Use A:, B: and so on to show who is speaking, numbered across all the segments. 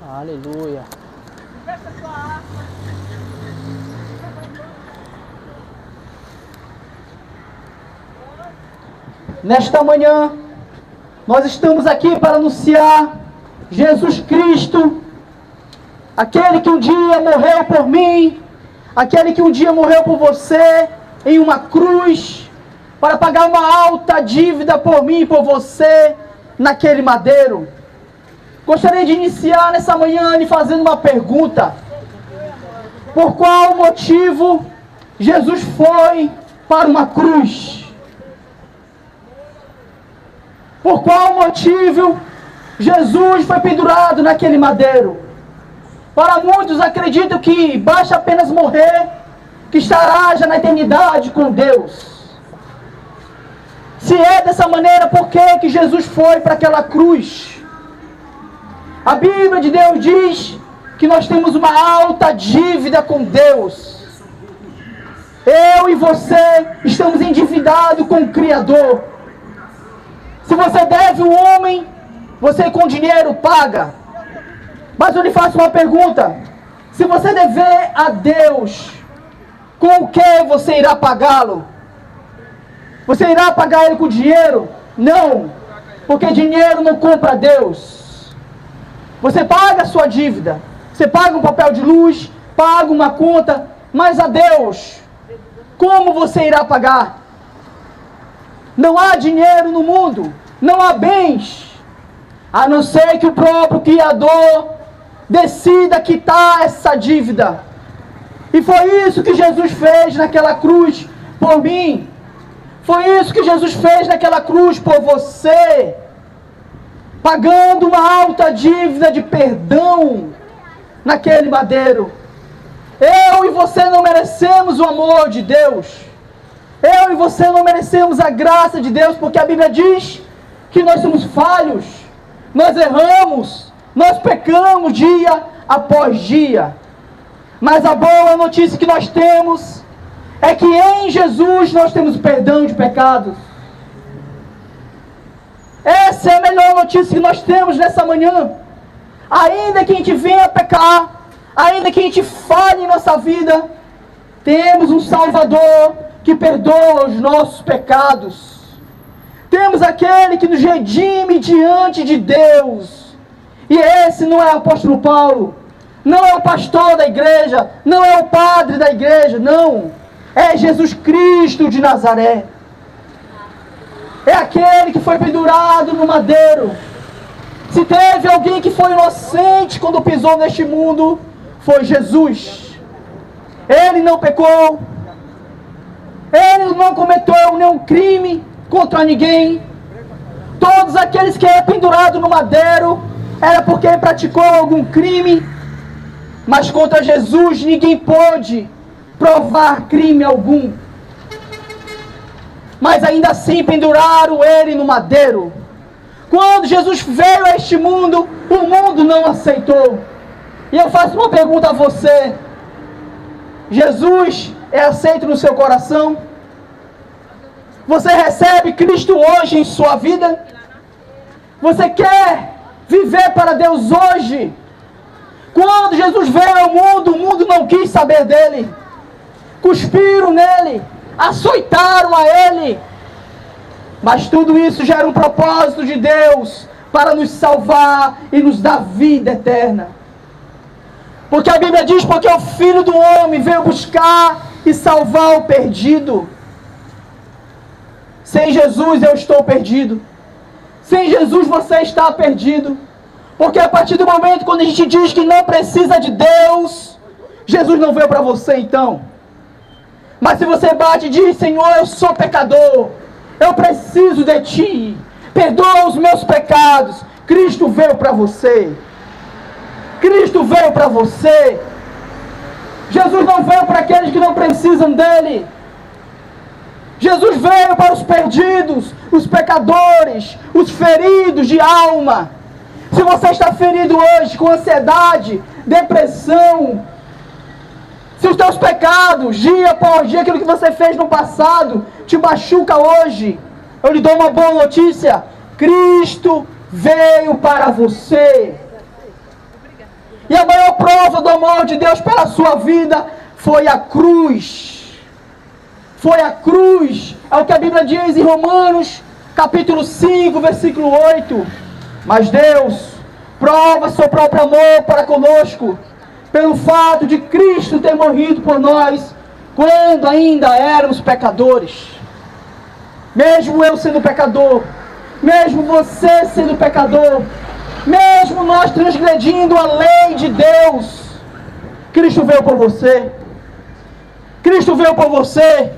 A: Aleluia. Nesta manhã, nós estamos aqui para anunciar Jesus Cristo, aquele que um dia morreu por mim, aquele que um dia morreu por você em uma cruz, para pagar uma alta dívida por mim e por você naquele madeiro. Gostaria de iniciar nessa manhã lhe fazendo uma pergunta: por qual motivo Jesus foi para uma cruz? Por qual motivo Jesus foi pendurado naquele madeiro? Para muitos acreditam que basta apenas morrer, que estará já na eternidade com Deus. Se é dessa maneira, por que Jesus foi para aquela cruz? A Bíblia de Deus diz que nós temos uma alta dívida com Deus. Eu e você estamos endividados com o Criador. Se você deve um homem, você com dinheiro paga. Mas eu lhe faço uma pergunta: se você dever a Deus, com o que você irá pagá-lo? Você irá pagar ele com dinheiro? Não, porque dinheiro não compra Deus. Você paga a sua dívida, você paga um papel de luz, paga uma conta, mas a Deus, como você irá pagar? Não há dinheiro no mundo, não há bens, a não ser que o próprio Criador decida quitar essa dívida. E foi isso que Jesus fez naquela cruz por mim. Foi isso que Jesus fez naquela cruz por você, pagando uma alta dívida de perdão naquele madeiro. Eu e você não merecemos o amor de Deus. Eu e você não merecemos a graça de Deus, porque a Bíblia diz que nós somos falhos, nós erramos, nós pecamos dia após dia. Mas a boa notícia que nós temos é que em Jesus nós temos perdão de pecados. Essa é a melhor notícia que nós temos nessa manhã. Ainda que a gente venha a pecar, ainda que a gente falhe em nossa vida, temos um Salvador que perdoa os nossos pecados. Temos aquele que nos redime diante de Deus. E esse não é o apóstolo Paulo, não é o pastor da igreja, não é o padre da igreja, não. É Jesus Cristo de Nazaré. É aquele que foi pendurado no madeiro. Se teve alguém que foi inocente quando pisou neste mundo, foi Jesus. Ele não pecou, ele não cometeu nenhum crime contra ninguém. Todos aqueles que eram pendurados no madeiro era porque praticou algum crime, mas contra Jesus ninguém pôde provar crime algum. Mas ainda assim penduraram ele no madeiro. Quando Jesus veio a este mundo, o mundo não aceitou. E eu faço uma pergunta a você: Jesus é aceito no seu coração? Você recebe Cristo hoje em sua vida? Você quer viver para Deus hoje? Quando Jesus veio ao mundo, o mundo não quis saber dele. Cuspiram nele, açoitaram a ele. Mas tudo isso já era um propósito de Deus para nos salvar e nos dar vida eterna. Porque a Bíblia diz: porque o Filho do Homem veio buscar e salvar o perdido. Sem Jesus eu estou perdido. Sem Jesus você está perdido. Porque a partir do momento quando a gente diz que não precisa de Deus, Jesus não veio para você então. Mas se você bate e diz: Senhor, eu sou pecador, eu preciso de Ti, perdoa os meus pecados, Cristo veio para você. Cristo veio para você. Jesus não veio para aqueles que não precisam dele. Jesus veio para os perdidos, os pecadores, os feridos de alma. Se você está ferido hoje com ansiedade, depressão, se os teus pecados, dia após dia, aquilo que você fez no passado, te machuca hoje, eu lhe dou uma boa notícia: Cristo veio para você. E a maior prova do amor de Deus pela sua vida foi a cruz. Foi a cruz. É o que a Bíblia diz em Romanos, capítulo 5, versículo 8. Mas Deus prova seu próprio amor para conosco, pelo fato de Cristo ter morrido por nós, quando ainda éramos pecadores. Mesmo eu sendo pecador, mesmo você sendo pecador, mesmo nós transgredindo a lei de Deus, Cristo veio por você. Cristo veio por você.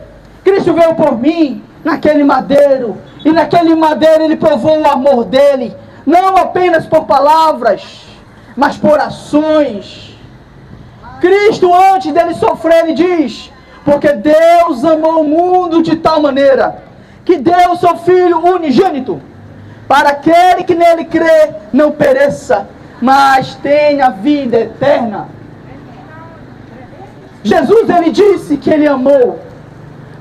A: Cristo veio por mim, naquele madeiro. E naquele madeiro Ele provou o amor dEle, não apenas por palavras, mas por ações. Cristo, antes dEle sofrer, Ele diz: porque Deus amou o mundo de tal maneira, que deu o seu Filho unigênito, para aquele que nele crê não pereça, mas tenha vida eterna. Jesus, Ele disse que Ele amou,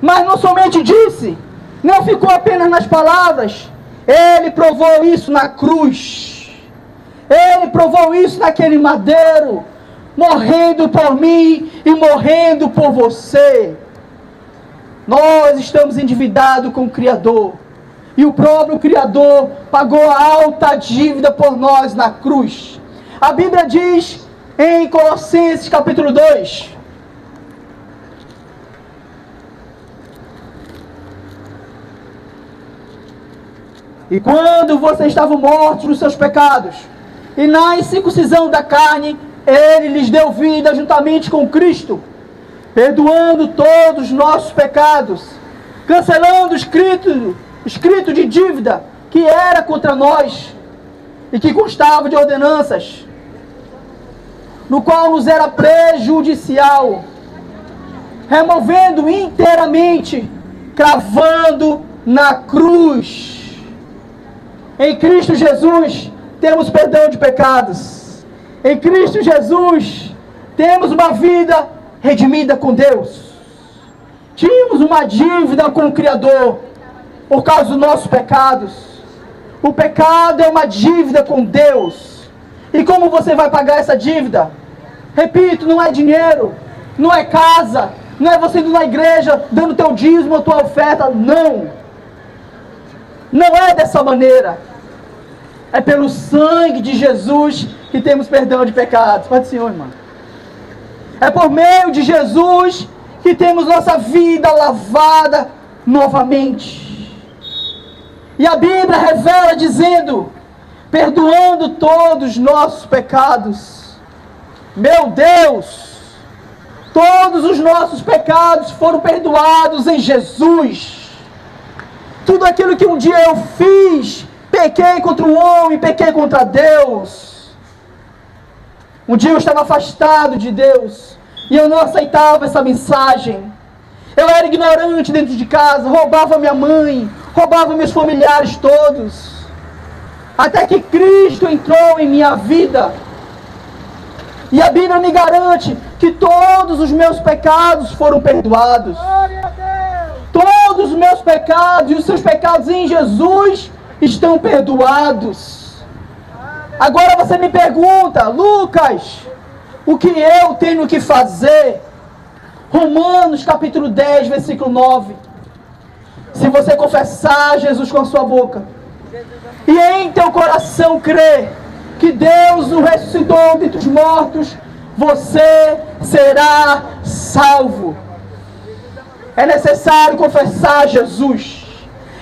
A: mas não somente disse, não ficou apenas nas palavras, Ele provou isso na cruz, Ele provou isso naquele madeiro, morrendo por mim e morrendo por você. Nós estamos endividados com o Criador, e o próprio Criador pagou a alta dívida por nós na cruz. A Bíblia diz em Colossenses capítulo 2, e quando vocês estavam mortos nos seus pecados, e na incircuncisão da carne, Ele lhes deu vida juntamente com Cristo, perdoando todos os nossos pecados, cancelando o escrito de dívida que era contra nós e que constava de ordenanças, no qual nos era prejudicial, removendo inteiramente, cravando na cruz. Em Cristo Jesus temos perdão de pecados. Em Cristo Jesus temos uma vida redimida com Deus. Tínhamos uma dívida com o Criador por causa dos nossos pecados. O pecado é uma dívida com Deus. E como você vai pagar essa dívida? Repito, não é dinheiro, não é casa, não é você indo na igreja dando teu dízimo, a tua oferta, não. Não é dessa maneira. É pelo sangue de Jesus que temos perdão de pecados. Pode, Senhor, irmão. É por meio de Jesus que temos nossa vida lavada novamente. E a Bíblia revela dizendo: perdoando todos os nossos pecados. Meu Deus! Todos os nossos pecados foram perdoados em Jesus. Tudo aquilo que um dia eu fiz, pequei contra o homem, pequei contra Deus. Um dia eu estava afastado de Deus e eu não aceitava essa mensagem. Eu era ignorante dentro de casa, roubava minha mãe, roubava meus familiares todos. Até que Cristo entrou em minha vida. E a Bíblia me garante que todos os meus pecados foram perdoados. Todos os meus pecados e os seus pecados em Jesus estão perdoados. Agora você me pergunta: Lucas, o que eu tenho que fazer? Romanos capítulo 10, versículo 9. Se você confessar Jesus com a sua boca e em teu coração crer que Deus o ressuscitou dentre os mortos, você será salvo. É necessário confessar Jesus.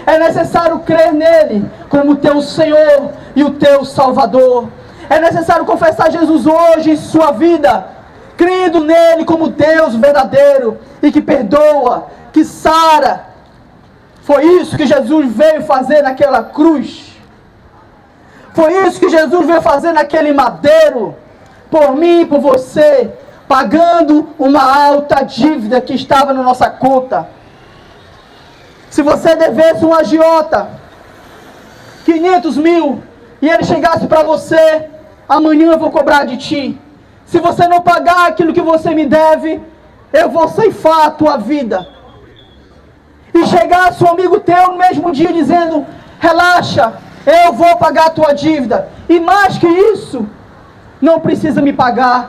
A: É necessário crer nele como teu Senhor e o teu Salvador. É necessário confessar Jesus hoje em sua vida, crendo nele como Deus verdadeiro e que perdoa, que sara. Foi isso que Jesus veio fazer naquela cruz. Foi isso que Jesus veio fazer naquele madeiro, por mim e por você, pagando uma alta dívida que estava na nossa conta. Se você devesse um agiota 500 mil e ele chegasse para você: amanhã eu vou cobrar de ti. Se você não pagar aquilo que você me deve, eu vou ceifar a tua vida. E chegasse um amigo teu no mesmo dia dizendo: relaxa, eu vou pagar a tua dívida. E mais que isso, não precisa me pagar.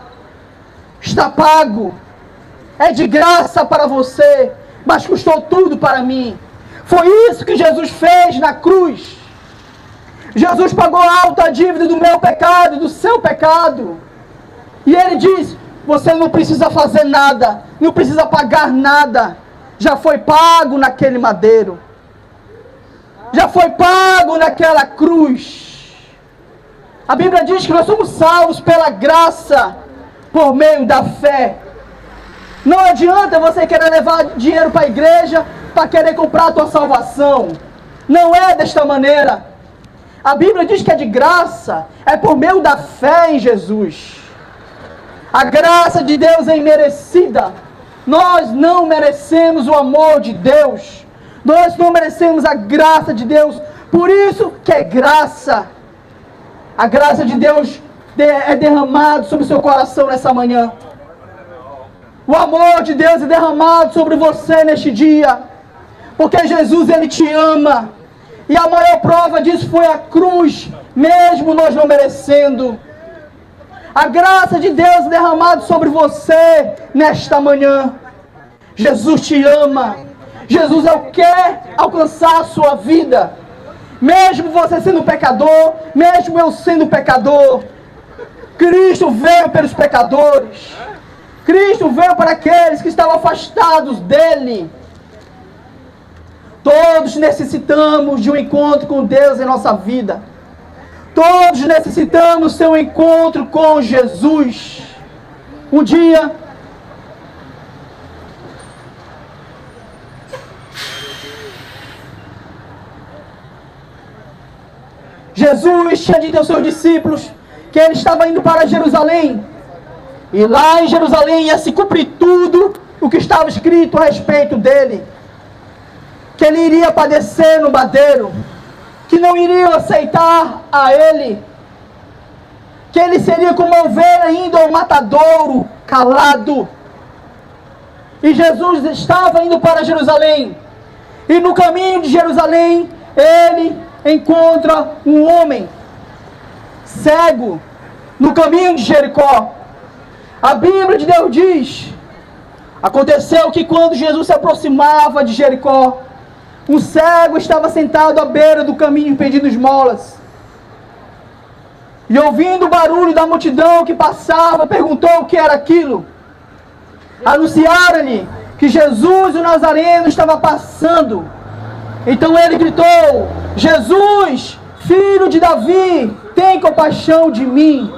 A: Está pago. É de graça para você, mas custou tudo para mim. Foi isso que Jesus fez na cruz. Jesus pagou alta a dívida do meu pecado, do seu pecado. E Ele diz, você não precisa fazer nada, não precisa pagar nada. Já foi pago naquele madeiro. Já foi pago naquela cruz. A Bíblia diz que nós somos salvos pela graça, por meio da fé. Não adianta você querer levar dinheiro para a igreja para querer comprar a tua salvação. Não é desta maneira. A Bíblia diz que é de graça, é por meio da fé em Jesus. A graça de Deus é imerecida. Nós não merecemos o amor de Deus. Nós não merecemos a graça de Deus. Por isso que é graça. A graça de Deus é derramado sobre o seu coração nessa manhã. O amor de Deus é derramado sobre você neste dia. Porque Jesus, Ele te ama. E a maior prova disso foi a cruz, mesmo nós não merecendo. A graça de Deus é derramada sobre você nesta manhã. Jesus te ama. Jesus quer alcançar a sua vida. Mesmo você sendo pecador, mesmo eu sendo pecador, Cristo veio pelos pecadores. Cristo veio para aqueles que estavam afastados dEle. Todos necessitamos de um encontro com Deus em nossa vida. Todos necessitamos ter um encontro com Jesus. Um dia, Jesus tinha dito aos seus discípulos que Ele estava indo para Jerusalém. E lá em Jerusalém ia se cumprir tudo o que estava escrito a respeito dele. Que Ele iria padecer no madeiro, que não iriam aceitar a Ele, que Ele seria como uma ovelha indo ao matadouro, calado. E Jesus estava indo para Jerusalém, e no caminho de Jerusalém, Ele encontra um homem cego, no caminho de Jericó. A Bíblia de Deus diz, aconteceu que quando Jesus se aproximava de Jericó, um cego estava sentado à beira do caminho pedindo esmolas. E ouvindo o barulho da multidão que passava, perguntou o que era aquilo. Anunciaram-lhe que Jesus o Nazareno estava passando. Então ele gritou, Jesus, filho de Davi, tem compaixão de mim.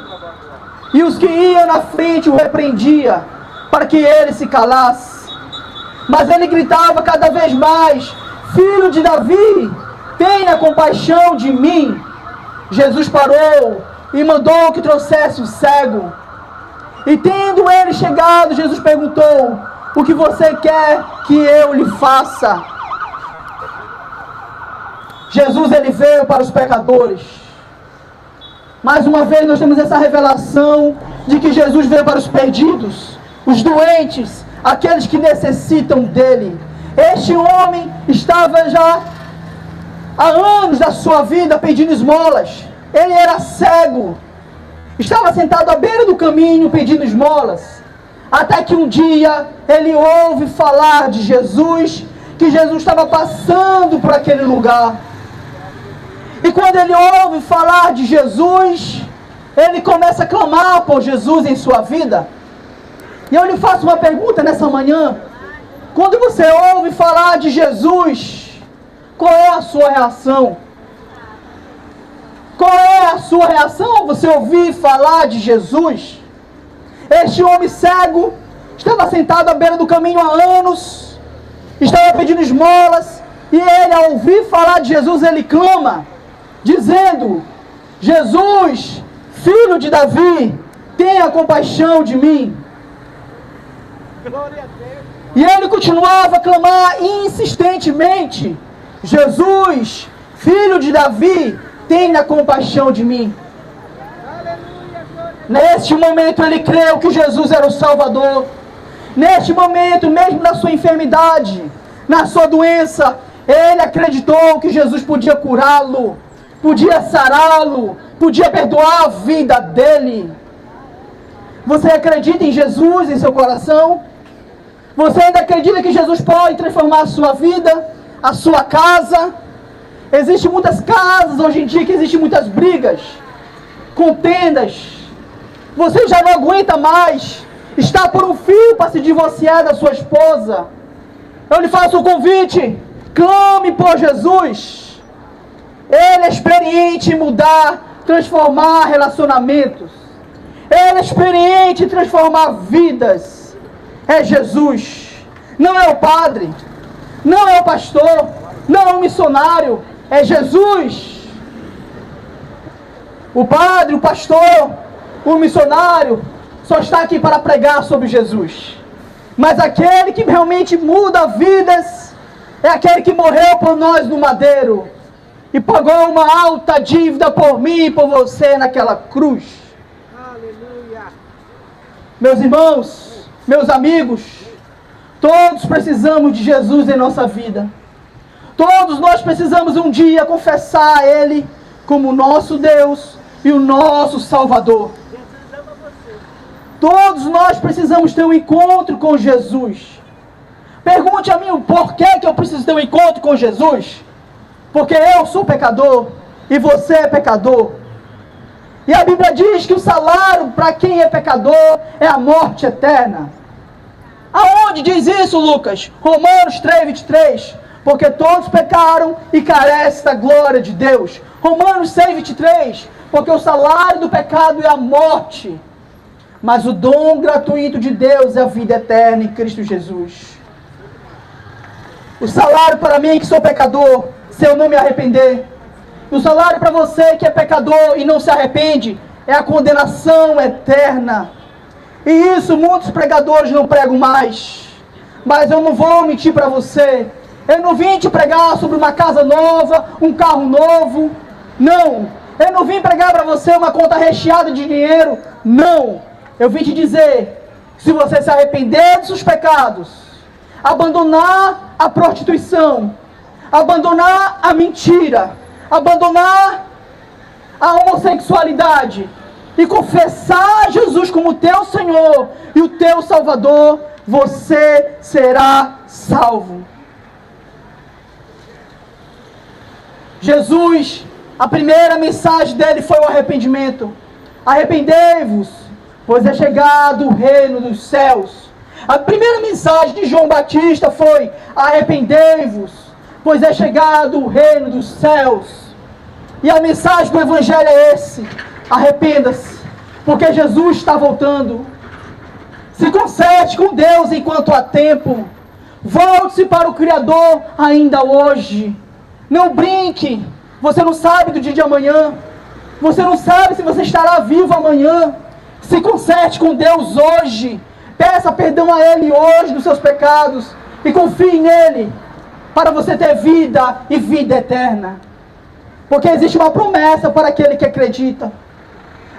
A: E os que iam na frente o repreendia, para que ele se calasse. Mas ele gritava cada vez mais, Filho de Davi, tenha compaixão de mim. Jesus parou e mandou que trouxesse o cego. E tendo ele chegado, Jesus perguntou, o que você quer que eu lhe faça? Jesus, ele veio para os pecadores. Mais uma vez nós temos essa revelação de que Jesus veio para os perdidos, os doentes, aqueles que necessitam dele. Este homem estava já há anos da sua vida pedindo esmolas. Ele era cego. Estava sentado à beira do caminho pedindo esmolas. Até que um dia ele ouve falar de Jesus, que Jesus estava passando por aquele lugar. E quando ele ouve falar de Jesus, ele começa a clamar por Jesus em sua vida. E eu lhe faço uma pergunta nessa manhã. Quando você ouve falar de Jesus, qual é a sua reação? Qual é a sua reação ao você ouvir falar de Jesus? Este homem cego estava sentado à beira do caminho há anos, estava pedindo esmolas, e ele, ao ouvir falar de Jesus, ele clama, dizendo, Jesus, filho de Davi, tenha compaixão de mim. Glória a Deus. E ele continuava a clamar insistentemente, Jesus, filho de Davi, tenha compaixão de mim. Neste momento ele creu que Jesus era o Salvador. Neste momento, mesmo na sua enfermidade, na sua doença, ele acreditou que Jesus podia curá-lo, podia sará-lo, podia perdoar a vida dele. Você acredita em Jesus em seu coração? Você ainda acredita que Jesus pode transformar a sua vida, a sua casa? Existem muitas casas hoje em dia que existem muitas brigas, contendas. Você já não aguenta mais estar por um fio para se divorciar da sua esposa. Eu lhe faço um convite: clame por Jesus. Ele é experiente em mudar, transformar relacionamentos. Ele é experiente em transformar vidas. É Jesus. Não é o padre, não é o pastor, não é o missionário. É Jesus. O padre, o pastor, o missionário só está aqui para pregar sobre Jesus. Mas aquele que realmente muda vidas é aquele que morreu por nós no madeiro e pagou uma alta dívida por mim e por você naquela cruz. Aleluia. Meus irmãos, meus amigos, todos precisamos de Jesus em nossa vida. Todos nós precisamos um dia confessar a Ele como nosso Deus e o nosso Salvador. Todos nós precisamos ter um encontro com Jesus. Pergunte a mim o porquê que eu preciso ter um encontro com Jesus. Porque eu sou pecador e você é pecador. E a Bíblia diz que o salário para quem é pecador é a morte eterna. Aonde diz isso, Lucas? Romanos 3:23. Porque todos pecaram e carecem da glória de Deus. Romanos 6:23. Porque o salário do pecado é a morte. Mas o dom gratuito de Deus é a vida eterna em Cristo Jesus. O salário para mim que sou pecador, se eu não me arrepender. O salário para você que é pecador e não se arrepende, é a condenação eterna. E isso muitos pregadores não pregam mais. Mas eu não vou mentir para você. Eu não vim te pregar sobre uma casa nova, um carro novo. Não. Eu não vim pregar para você uma conta recheada de dinheiro. Não. Eu vim te dizer, se você se arrepender dos seus pecados, abandonar a prostituição, abandonar a mentira, abandonar a homossexualidade e confessar Jesus como teu Senhor e o teu Salvador, você será salvo. Jesus, a primeira mensagem dele foi o arrependimento. Arrependei-vos, pois é chegado o reino dos céus. A primeira mensagem de João Batista foi: arrependei-vos, pois é chegado o reino dos céus. E a mensagem do Evangelho é esse: arrependa-se, porque Jesus está voltando. Se conserte com Deus enquanto há tempo. Volte-se para o Criador ainda hoje. Não brinque. Você não sabe do dia de amanhã. Você não sabe se você estará vivo amanhã. Se conserte com Deus hoje. Peça perdão a Ele hoje dos seus pecados. E confie nele, para você ter vida e vida eterna. Porque existe uma promessa para aquele que acredita.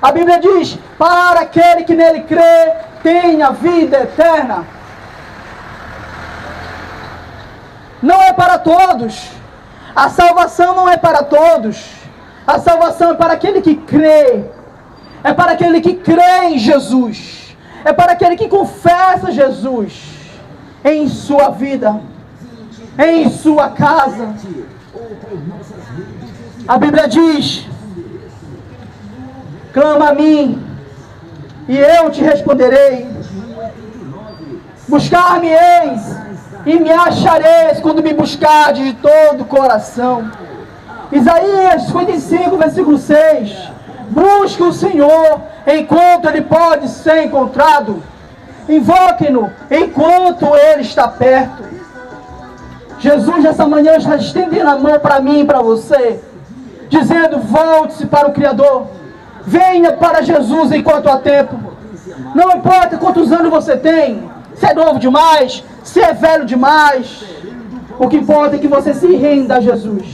A: A Bíblia diz: para aquele que nele crê, tenha vida eterna. Não é para todos. A salvação não é para todos. A salvação é para aquele que crê. É para aquele que crê em Jesus. É para aquele que confessa Jesus em sua vida, em sua casa. A Bíblia diz: clama a mim e eu te responderei. Buscar-me-eis e me achareis quando me buscardes de todo o coração. Isaías 55, versículo 6. Busque o Senhor enquanto Ele pode ser encontrado. Invoque-no enquanto Ele está perto. Jesus nessa manhã está estendendo a mão para mim e para você, dizendo: volte-se para o Criador. Venha para Jesus enquanto há tempo. Não importa quantos anos você tem, se é novo demais, se é velho demais. O que importa é que você se renda a Jesus.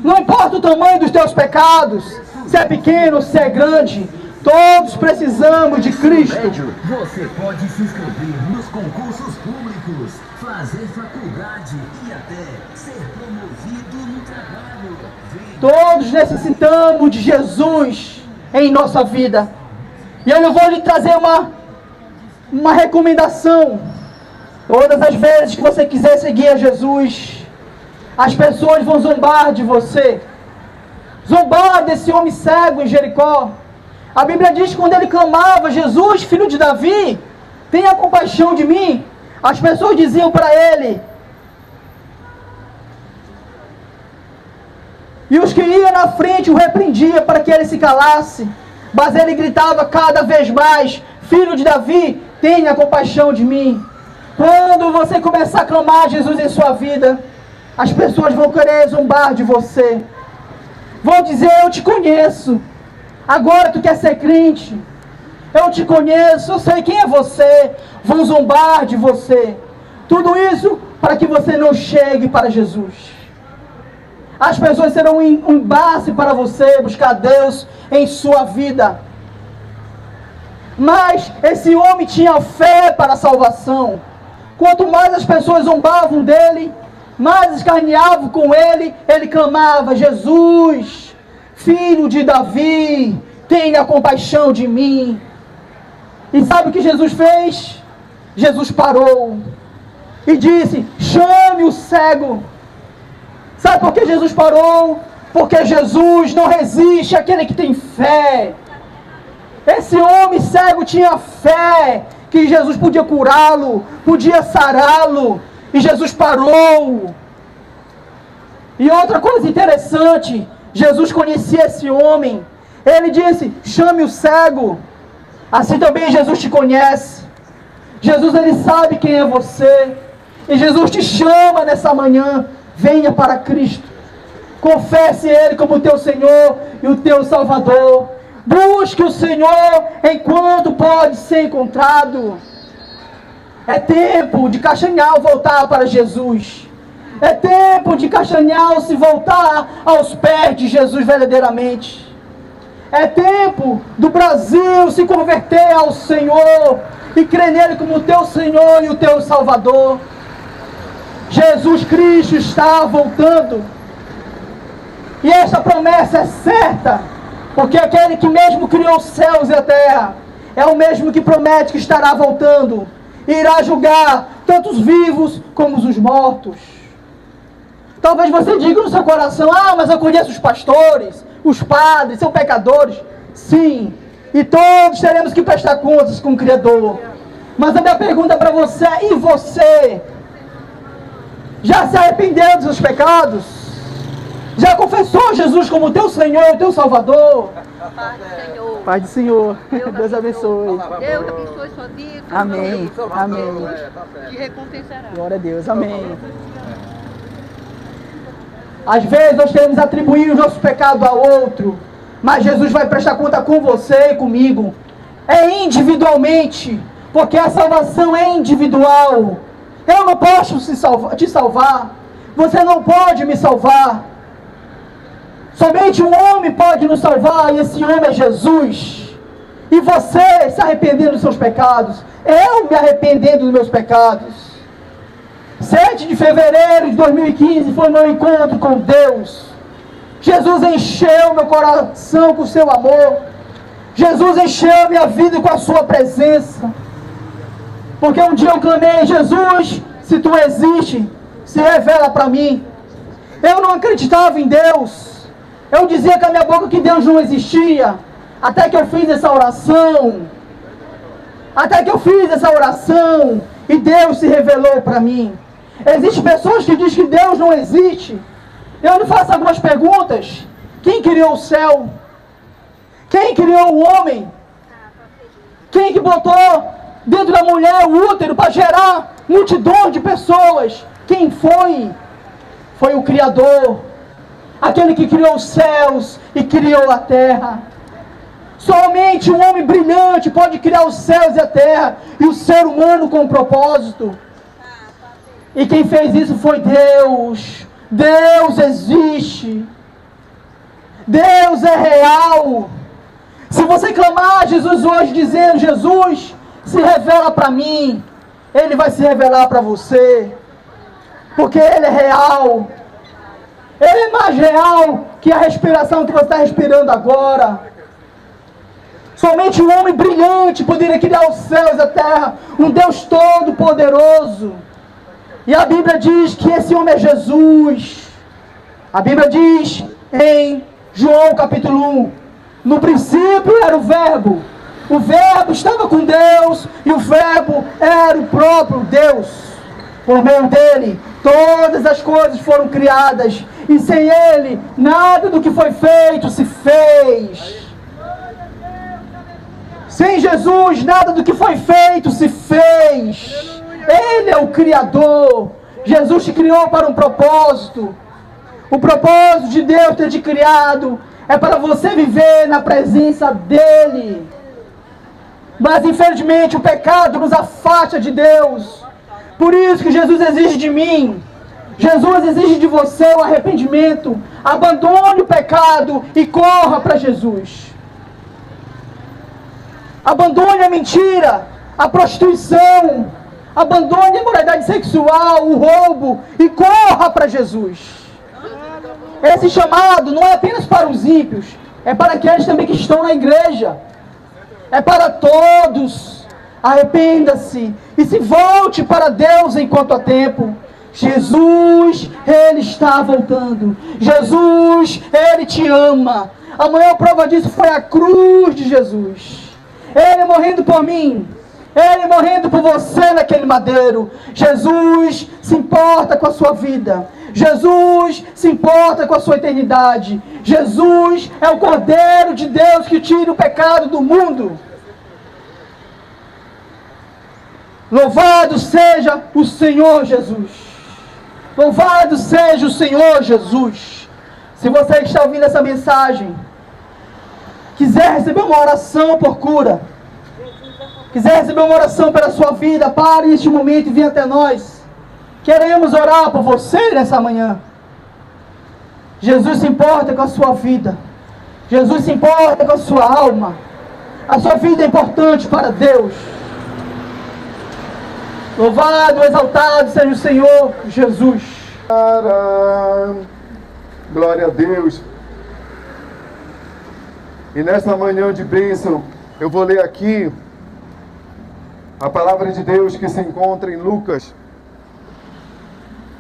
A: Não importa o tamanho dos teus pecados, se é pequeno, se é grande, todos precisamos de Cristo.
B: Você pode se inscrever nos concursos públicos, fazer faculdade e até ser promovido no trabalho.
A: Todos necessitamos de Jesus em nossa vida. E eu não vou lhe trazer uma recomendação. Todas as vezes que você quiser seguir a Jesus, as pessoas vão zombar de você. Zombar desse homem cego em Jericó. A Bíblia diz que quando ele clamava: Jesus, filho de Davi, tenha compaixão de mim, as pessoas diziam para ele, e os que iam na frente o repreendiam para que ele se calasse, mas ele gritava cada vez mais: filho de Davi, tenha compaixão de mim. Quando você começar a clamar Jesus em sua vida, as pessoas vão querer zombar de você, vão dizer: eu te conheço, agora tu quer ser crente, eu te conheço, eu sei quem é você. Vão zombar de você. Tudo isso para que você não chegue para Jesus. As pessoas serão um embate para você buscar Deus em sua vida. Mas esse homem tinha fé para a salvação. Quanto mais as pessoas zombavam dele, mais escarneavam com ele, ele clamava: Jesus, filho de Davi, tenha compaixão de mim. E sabe o que Jesus fez? Jesus parou e disse: chame o cego. Sabe por que Jesus parou? Porque Jesus não resiste àquele que tem fé. Esse homem cego tinha fé que Jesus podia curá-lo, podia sará-lo, e Jesus parou. E outra coisa interessante, Jesus conhecia esse homem. Ele disse: chame o cego. Assim também Jesus te conhece. Jesus, ele sabe quem é você. E Jesus te chama nessa manhã: venha para Cristo. Confesse Ele como teu Senhor e o teu Salvador. Busque o Senhor enquanto pode ser encontrado. É tempo de Castanhal voltar para Jesus. É tempo de Castanhal se voltar aos pés de Jesus verdadeiramente. É tempo do Brasil se converter ao Senhor e crer nele como o teu Senhor e o teu Salvador. Jesus Cristo está voltando. E esta promessa é certa, porque aquele que mesmo criou os céus e a terra é o mesmo que promete que estará voltando e irá julgar tanto os vivos como os mortos. Talvez você diga no seu coração: ah, mas eu conheço os pastores, os padres, são pecadores. Sim, e todos teremos que prestar contas com o Criador. Mas a minha pergunta para você é: e você? Já se arrependeu dos seus pecados? Já confessou Jesus como teu Senhor e teu Salvador?
C: Pai do Senhor.
A: Pai do Senhor, Deus abençoe.
C: Deus abençoe sua vida.
A: Amém, amém.
C: Te recompensará.
A: Glória a Deus, amém. Às vezes nós queremos atribuir o nosso pecado a outro, mas Jesus vai prestar conta com você e comigo. É individualmente, porque a salvação é individual. Eu não posso te salvar, você não pode me salvar. Somente um homem pode nos salvar, e esse homem é Jesus. E você se arrependendo dos seus pecados, eu me arrependendo dos meus pecados. 7 de fevereiro de 2015 foi meu encontro com Deus. Jesus encheu meu coração com o seu amor. Jesus encheu minha vida com a sua presença. Porque um dia eu clamei: Jesus, se tu existe, se revela para mim. Eu não acreditava em Deus. Eu dizia com a minha boca que Deus não existia. Até que eu fiz essa oração. E Deus se revelou para mim. Existem pessoas que dizem que Deus não existe. Eu lhe faço algumas perguntas. Quem criou o céu? Quem criou o homem? Quem que botou dentro da mulher o útero para gerar multidões de pessoas? Quem foi? Foi o Criador. Aquele que criou os céus e criou a terra. Somente um homem brilhante pode criar os céus e a terra, e o ser humano com um propósito. E quem fez isso foi Deus. Deus existe. Deus é real. Se você clamar a Jesus hoje dizendo: Jesus, se revela para mim, Ele vai se revelar para você. Porque Ele é real. Ele é mais real que a respiração que você está respirando agora. Somente um homem brilhante poderia criar os céus e a terra, um Deus todo-poderoso. E a Bíblia diz que esse homem é Jesus. A Bíblia diz em João capítulo 1, no princípio era o Verbo estava com Deus, e o Verbo era o próprio Deus. Por meio dele, todas as coisas foram criadas, e sem ele, nada do que foi feito se fez. Sem Jesus, nada do que foi feito se fez. Ele é o Criador. Jesus te criou para um propósito. O propósito de Deus ter te criado é para você viver na presença dEle. Mas infelizmente o pecado nos afasta de Deus. Por isso que Jesus exige de mim, Jesus exige de você o arrependimento. Abandone o pecado e corra para Jesus. Abandone a mentira, a prostituição, abandone a imoralidade sexual, o roubo e corra para Jesus. Esse chamado não é apenas para os ímpios, é para aqueles também que estão na igreja. É para todos. Arrependa-se e se volte para Deus enquanto há tempo. Jesus, Ele está voltando. Jesus, Ele te ama. A maior prova disso foi a cruz de Jesus. Ele morrendo por mim, Ele morrendo por você naquele madeiro. Jesus se importa com a sua vida. Jesus se importa com a sua eternidade. Jesus é o Cordeiro de Deus que tira o pecado do mundo. Louvado seja o Senhor Jesus. Louvado seja o Senhor Jesus. Se você que está ouvindo essa mensagem quiser receber uma oração por cura, quiser receber uma oração pela sua vida, pare neste momento e venha até nós. Queremos orar por você nessa manhã. Jesus se importa com a sua vida. Jesus se importa com a sua alma. A sua vida é importante para Deus. Louvado, exaltado seja o Senhor Jesus.
D: Glória a Deus. E nessa manhã de bênção, eu vou ler aqui a palavra de Deus que se encontra em Lucas,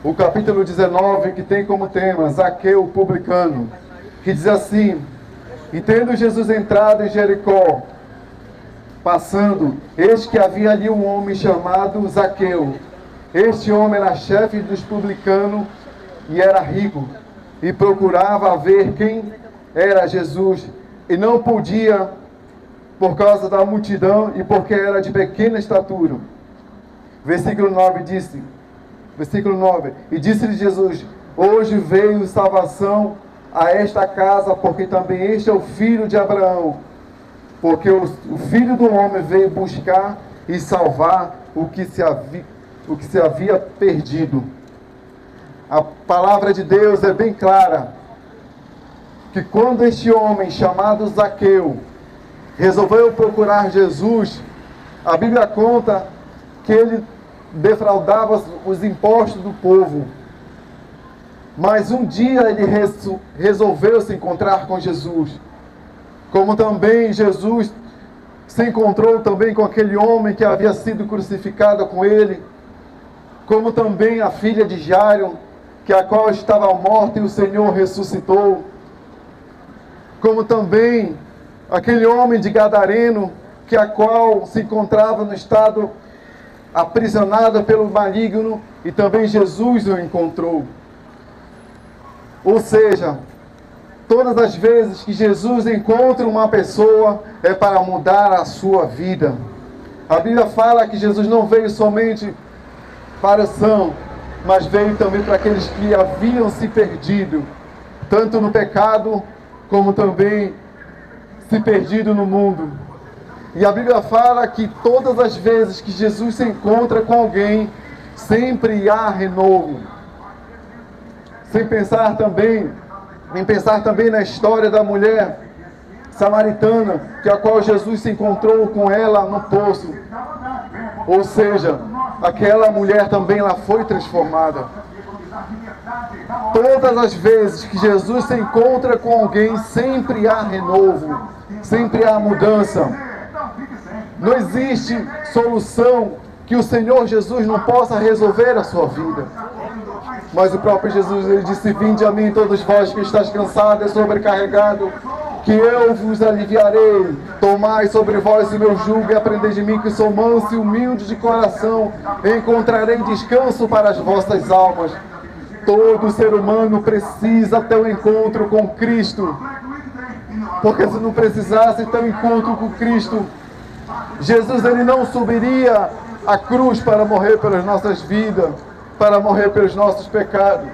D: o capítulo 19, que tem como tema Zaqueu, o publicano, que diz assim: E tendo Jesus entrado em Jericó, passando, eis que havia ali um homem chamado Zaqueu. Este homem era chefe dos publicanos e era rico, e procurava ver quem era Jesus, e não podia, por causa da multidão e porque era de pequena estatura. Versículo 9 disse, e disse-lhe Jesus: Hoje veio salvação a esta casa, porque também este é o filho de Abraão, porque o Filho do Homem veio buscar e salvar o que se havia perdido. A palavra de Deus é bem clara, que quando este homem chamado Zaqueu resolveu procurar Jesus, a Bíblia conta que ele defraudava os impostos do povo. Mas um dia ele resolveu se encontrar com Jesus. Como também Jesus se encontrou também com aquele homem que havia sido crucificado com ele. Como também a filha de Jairo, que a qual estava morta e o Senhor ressuscitou. Como também aquele homem de Gadareno, que a qual se encontrava no estado aprisionado pelo maligno, e também Jesus o encontrou. Ou seja, todas as vezes que Jesus encontra uma pessoa, é para mudar a sua vida. A Bíblia fala que Jesus não veio somente para o são, mas veio também para aqueles que haviam se perdido, tanto no pecado, como também se perdido no mundo. E a Bíblia fala que todas as vezes que Jesus se encontra com alguém, sempre há renovo. Em pensar também na história da mulher samaritana, que a qual Jesus se encontrou com ela no poço. Ou seja, aquela mulher também ela foi transformada. Todas as vezes que Jesus se encontra com alguém, sempre há renovo. sempre há mudança. Não existe solução que o Senhor Jesus não possa resolver a sua vida. Mas o próprio Jesus, ele disse: vinde a mim todos vós que estáis cansados e sobrecarregados, que eu vos aliviarei. Tomai sobre vós o meu jugo e aprendei de mim, que sou manso e humilde de coração, e encontrarei descanso para as vossas almas. Todo ser humano precisa ter um encontro com Cristo, porque se não precisasse ter um encontro com Cristo, Jesus, ele não subiria à cruz para morrer pelas nossas vidas, para morrer pelos nossos pecados.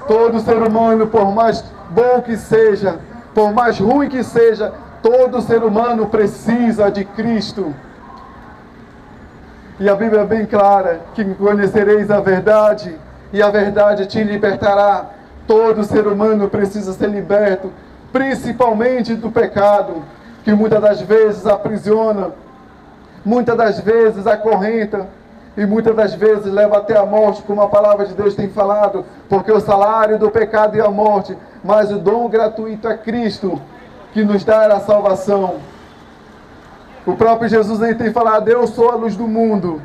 D: Todo ser humano, por mais bom que seja, por mais ruim que seja, todo ser humano precisa de Cristo. E a Bíblia é bem clara, que conhecereis a verdade, e a verdade te libertará. Todo ser humano precisa ser liberto, principalmente do pecado, que muitas das vezes aprisiona, muitas das vezes acorrenta, e muitas das vezes leva até a morte, como a palavra de Deus tem falado, porque o salário do pecado é a morte, mas o dom gratuito é Cristo, que nos dá a salvação. O próprio Jesus, ele tem falado: eu sou a luz do mundo.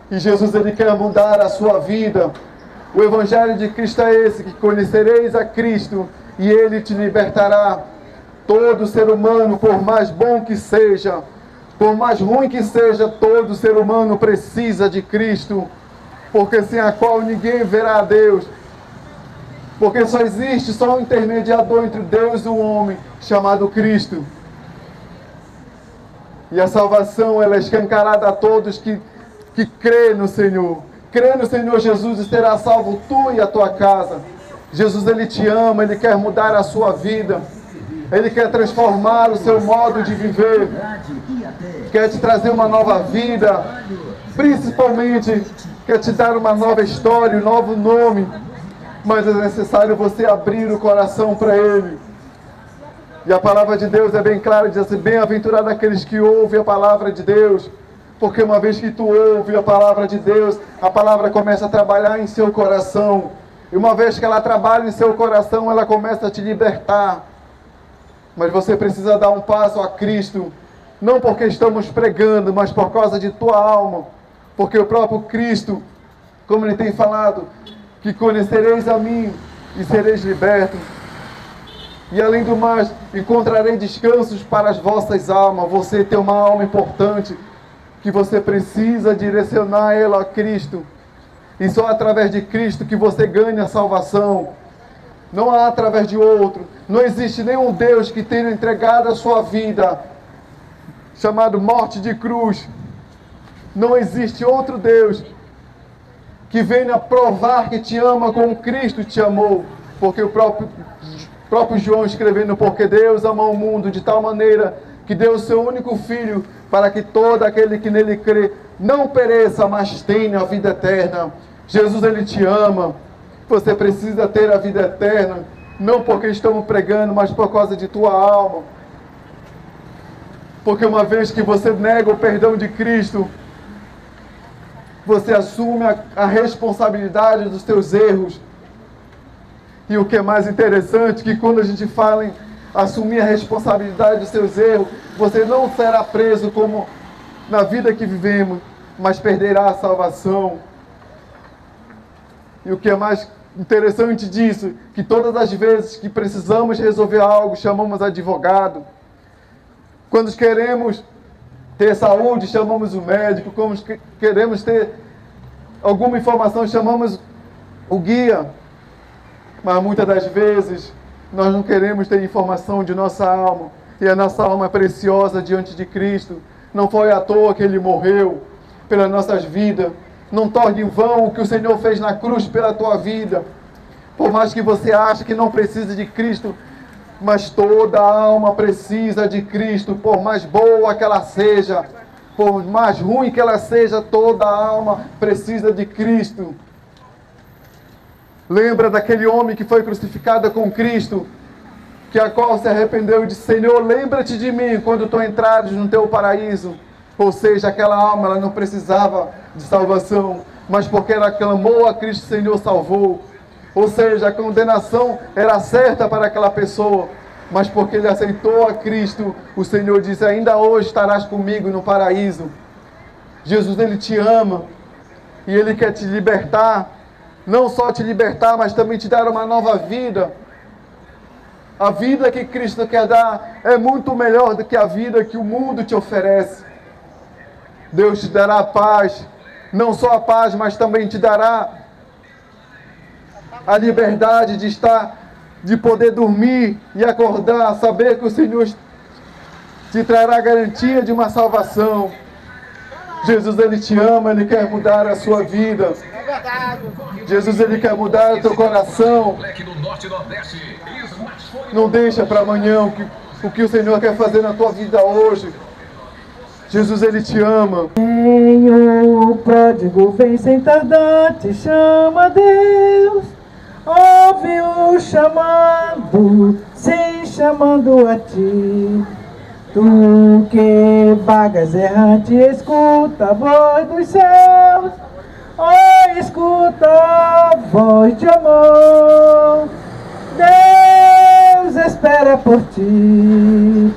D: E Jesus, ele quer mudar a sua vida. O Evangelho de Cristo é esse, que conhecereis a Cristo e Ele te libertará. Todo ser humano, por mais bom que seja, por mais ruim que seja, todo ser humano precisa de Cristo, porque sem a qual ninguém verá a Deus. Porque só existe um intermediador entre Deus e o homem, chamado Cristo. E a salvação, ela é escancarada a todos que crê no Senhor. Crê no Senhor Jesus e será salvo tu e a tua casa. Jesus, ele te ama, ele quer mudar a sua vida. Ele quer transformar o seu modo de viver. Quer te trazer uma nova vida. Principalmente, quer te dar uma nova história, um novo nome. Mas é necessário você abrir o coração para Ele. E a palavra de Deus é bem clara, diz assim: bem-aventurado aqueles que ouvem a palavra de Deus. Porque uma vez que tu ouve a palavra de Deus, a palavra começa a trabalhar em seu coração. E uma vez que ela trabalha em seu coração, ela começa a te libertar. Mas você precisa dar um passo a Cristo. Não porque estamos pregando, mas por causa de tua alma. Porque o próprio Cristo, como ele tem falado, que conhecereis a mim e sereis libertos. E além do mais, encontrarei descansos para as vossas almas. Você tem uma alma importante, que você precisa direcionar ela a Cristo. E só através de Cristo que você ganha a salvação. Não há através de outro. Não existe nenhum Deus que tenha entregado a sua vida, chamado morte de cruz. Não existe outro Deus que venha provar que te ama como Cristo te amou. Porque o próprio João escrevendo: porque Deus amou o mundo de tal maneira que deu o seu único Filho, para que todo aquele que nele crê não pereça, mas tenha a vida eterna. Jesus, ele te ama. Você precisa ter a vida eterna, não porque estamos pregando, mas por causa de tua alma. Porque uma vez que você nega o perdão de Cristo, você assume a responsabilidade dos teus erros. E o que é mais interessante, que quando a gente fala em assumir a responsabilidade dos seus erros, você não será preso como na vida que vivemos, mas perderá a salvação. E o que é mais interessante disso, que todas as vezes que precisamos resolver algo, chamamos advogado. Quando queremos ter saúde, chamamos o médico. Quando queremos ter alguma informação, chamamos o guia. Mas muitas das vezes nós não queremos ter informação de nossa alma. E a nossa alma é preciosa diante de Cristo. Não foi à toa que Ele morreu pelas nossas vidas. Não torne em vão o que o Senhor fez na cruz pela tua vida. Por mais que você ache que não precisa de Cristo, mas toda alma precisa de Cristo. Por mais boa que ela seja, por mais ruim que ela seja, toda alma precisa de Cristo. Lembra daquele homem que foi crucificado com Cristo, que a qual se arrependeu e disse: Senhor, lembra-te de mim quando tu entrares no teu paraíso. Ou seja, aquela alma, ela não precisava de salvação, mas porque ela clamou a Cristo, o Senhor salvou. Ou seja, a condenação era certa para aquela pessoa, mas porque ele aceitou a Cristo, o Senhor disse: ainda hoje estarás comigo no paraíso. Jesus, ele te ama e ele quer te libertar, não só te libertar, mas também te dar uma nova vida. A vida que Cristo quer dar é muito melhor do que a vida que o mundo te oferece. Deus te dará a paz, não só a paz, mas também te dará a liberdade de estar, de poder dormir e acordar, saber que o Senhor te trará a garantia de uma salvação. Jesus, ele te ama, ele quer mudar a sua vida. Jesus, ele quer mudar o teu coração. Não deixa para amanhã o que o Senhor quer fazer na tua vida hoje. Jesus, ele te ama.
A: Vem o pródigo, vem sem tardar, chama Deus. Ouve o chamando, sim, chamando a ti. Tu que vagas errante, escuta a voz dos céus. Oh, escuta a voz de amor. Deus espera por ti.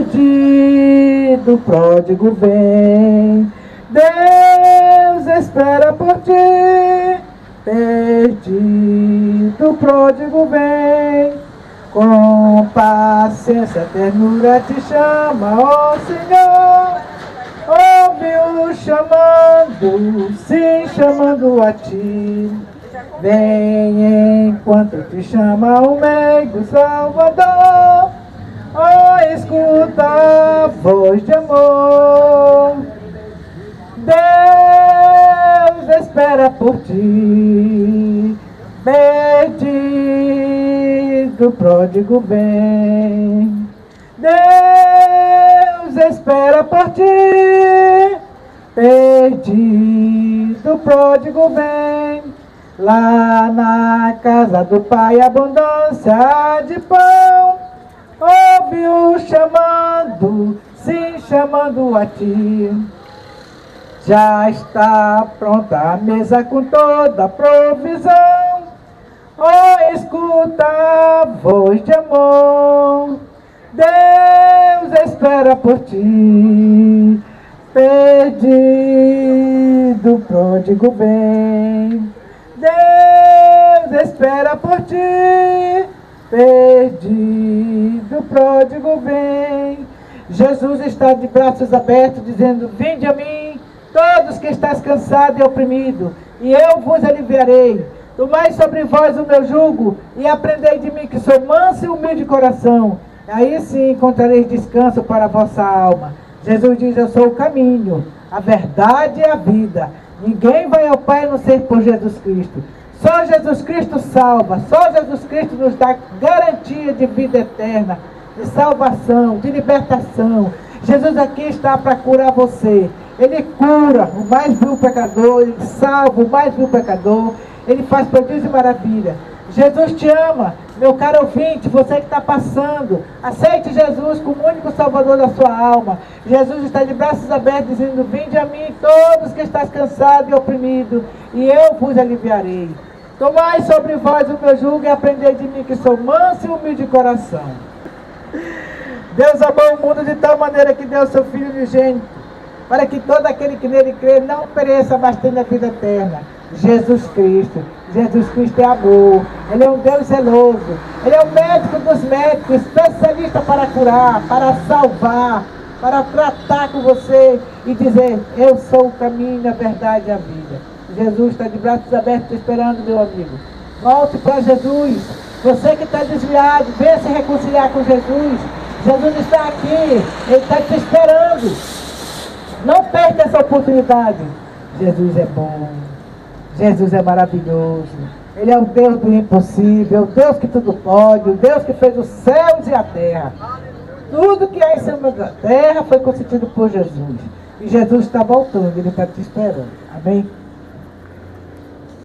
A: Perdido, pródigo vem. Deus espera por ti. Perdido, pródigo vem. Com paciência, ternura te chama, ó Senhor. Ouve o chamando, sim, chamando a ti. Vem enquanto te chama o meigo Salvador. Oh, escuta a voz de amor. Deus espera por ti. Perdido, pródigo vem. Deus espera por ti. Perdido, pródigo vem. Lá na casa do Pai, abundância de pão. Ouve o chamando, sim, chamando a ti. Já está pronta a mesa com toda a provisão. Oh, escuta a voz de amor. Deus espera por ti. Perdido, pródigo vem. Deus espera por ti. Perdido, pródigo vem. Jesus está de braços abertos, dizendo: vinde a mim, todos que estáis cansados e oprimidos, e eu vos aliviarei. Tomai sobre vós o meu jugo, e aprendei de mim, que sou manso e humilde de coração. Aí sim encontrareis descanso para a vossa alma. Jesus diz: eu sou o caminho, a verdade e a vida. Ninguém vai ao Pai a não ser por Jesus Cristo. Só Jesus Cristo salva, só Jesus Cristo nos dá garantia de vida eterna, de salvação, de libertação. Jesus aqui está para curar você. Ele cura o mais vil pecador, ele salva o mais vil pecador, ele faz prodígio e maravilha. Jesus te ama, meu caro ouvinte, você que está passando, aceite Jesus como único salvador da sua alma. Jesus está de braços abertos, dizendo: vinde a mim todos que estáis cansados e oprimidos, e eu vos aliviarei. Tomai sobre vós o meu jugo e aprendei de mim, que sou manso e humilde de coração. Deus amou o mundo de tal maneira que deu o seu Filho unigênito, para que todo aquele que nele crê não pereça, mas tenha vida eterna. Jesus Cristo. Jesus Cristo é amor. Ele é um Deus zeloso. Ele é o médico dos médicos, especialista para curar, para salvar, para tratar com você e dizer: eu sou o caminho, a verdade e a vida. Jesus está de braços abertos te esperando, meu amigo. Volte para Jesus. Você que está desviado, venha se reconciliar com Jesus. Jesus está aqui, Ele está te esperando. Não perca essa oportunidade. Jesus é bom. Jesus é maravilhoso. Ele é o Deus do impossível, o Deus que tudo pode, o Deus que fez os céus e a terra. Tudo que há em cima da terra foi concedido por Jesus. E Jesus está voltando, Ele está te esperando. Amém?